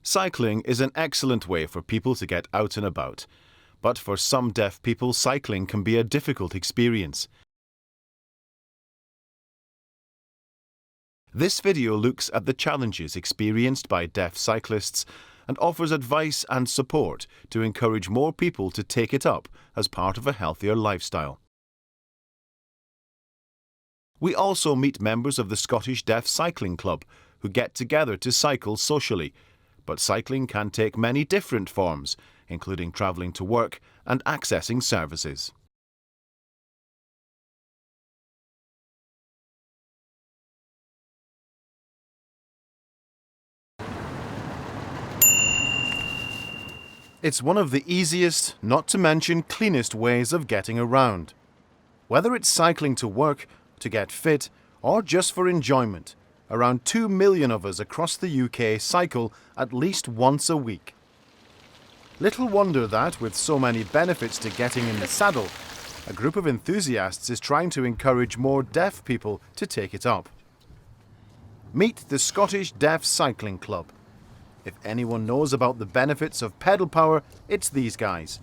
Cycling is an excellent way for people to get out and about, but for some deaf people, cycling can be a difficult experience. This video looks at the challenges experienced by deaf cyclists and offers advice and support to encourage more people to take it up as part of a healthier lifestyle. We also meet members of the Scottish Deaf Cycling Club who get together to cycle socially, but cycling can take many different forms, including travelling to work and accessing services. It's one of the easiest, not to mention cleanest ways of getting around. Whether it's cycling to work, to get fit, or just for enjoyment, around 2 million of us across the UK cycle at least once a week. Little wonder that, with so many benefits to getting in the saddle, a group of enthusiasts is trying to encourage more deaf people to take it up. Meet the Scottish Deaf Cycling Club. If anyone knows about the benefits of pedal power, it's these guys.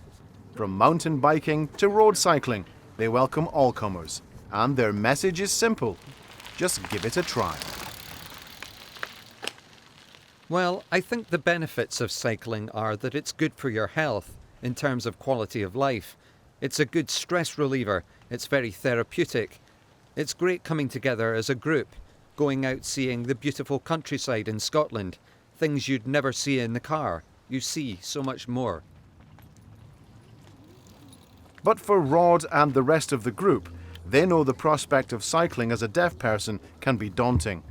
From mountain biking to road cycling, they welcome all comers. And their message is simple: just give it a try. Well, I think the benefits of cycling are that it's good for your health in terms of quality of life. It's a good stress reliever. It's very therapeutic. It's great coming together as a group, going out seeing the beautiful countryside in Scotland. Things you'd never see in the car. You see so much more. But for Rod and the rest of the group, they know the prospect of cycling as a deaf person can be daunting.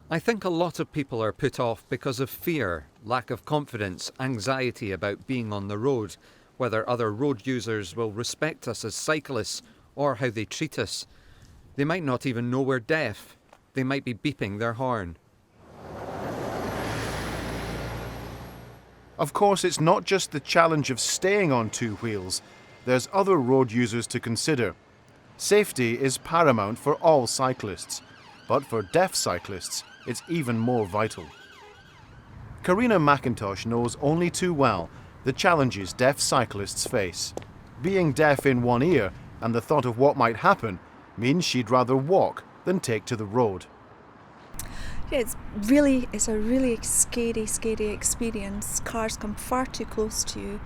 I think a lot of people are put off because of fear, lack of confidence, anxiety about being on the road, whether other road users will respect us as cyclists or how they treat us. They might not even know we're deaf. They might be beeping their horn. Of course, it's not just the challenge of staying on two wheels. There's other road users to consider. Safety is paramount for all cyclists, but for deaf cyclists, it's even more vital. Karina McIntosh knows only too well the challenges deaf cyclists face. Being deaf in one ear and the thought of what might happen means she'd rather walk than take to the road. Yeah, it's a really scary experience. Cars come far too close to you.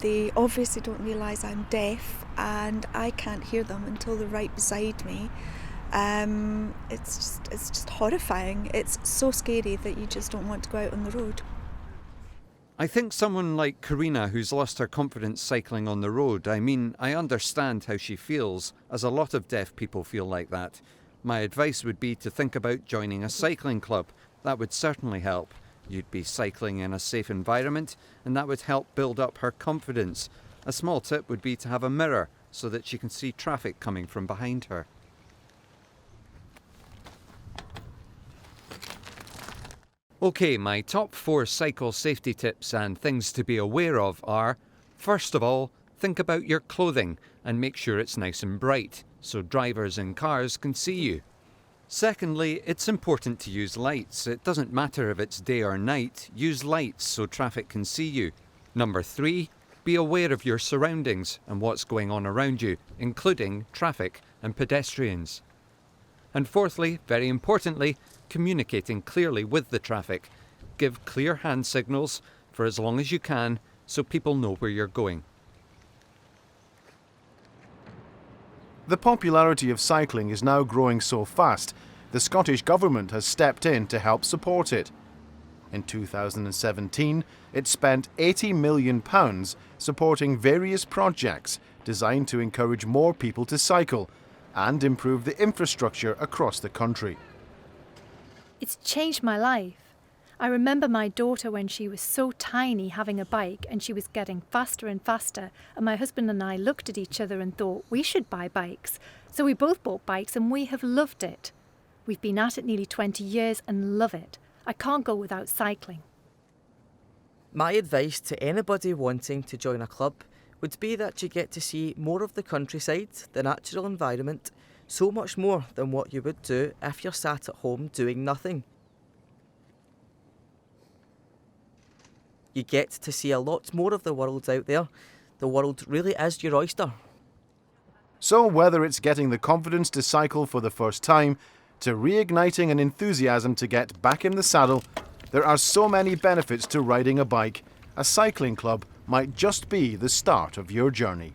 They obviously don't realise I'm deaf and I can't hear them until they're right beside me. It's just horrifying. It's so scary that you just don't want to go out on the road. I think someone like Karina, who's lost her confidence cycling on the road, I understand how she feels, as a lot of deaf people feel like that. My advice would be to think about joining a cycling club. That would certainly help. You'd be cycling in a safe environment, and that would help build up her confidence. A small tip would be to have a mirror so that she can see traffic coming from behind her. Okay, my top 4 cycle safety tips and things to be aware of are: first of all, think about your clothing and make sure it's nice and bright, so drivers in cars can see you. Secondly, it's important to use lights. It doesn't matter if it's day or night, use lights so traffic can see you. Number 3, be aware of your surroundings and what's going on around you, including traffic and pedestrians. And fourthly, very importantly, communicating clearly with the traffic. Give clear hand signals for as long as you can so people know where you're going. The popularity of cycling is now growing so fast, the Scottish Government has stepped in to help support it. In 2017, it spent £80 million supporting various projects designed to encourage more people to cycle and improve the infrastructure across the country. It's changed my life. I remember my daughter when she was so tiny having a bike and she was getting faster and faster, and my husband and I looked at each other and thought we should buy bikes. So we both bought bikes and we have loved it. We've been at it nearly 20 years and love it. I can't go without cycling. My advice to anybody wanting to join a club would be that you get to see more of the countryside, the natural environment, so much more than what you would do if you're sat at home doing nothing. You get to see a lot more of the world out there. The world really is your oyster. So whether it's getting the confidence to cycle for the first time, to reigniting an enthusiasm to get back in the saddle, there are so many benefits to riding a bike. A cycling club might just be the start of your journey.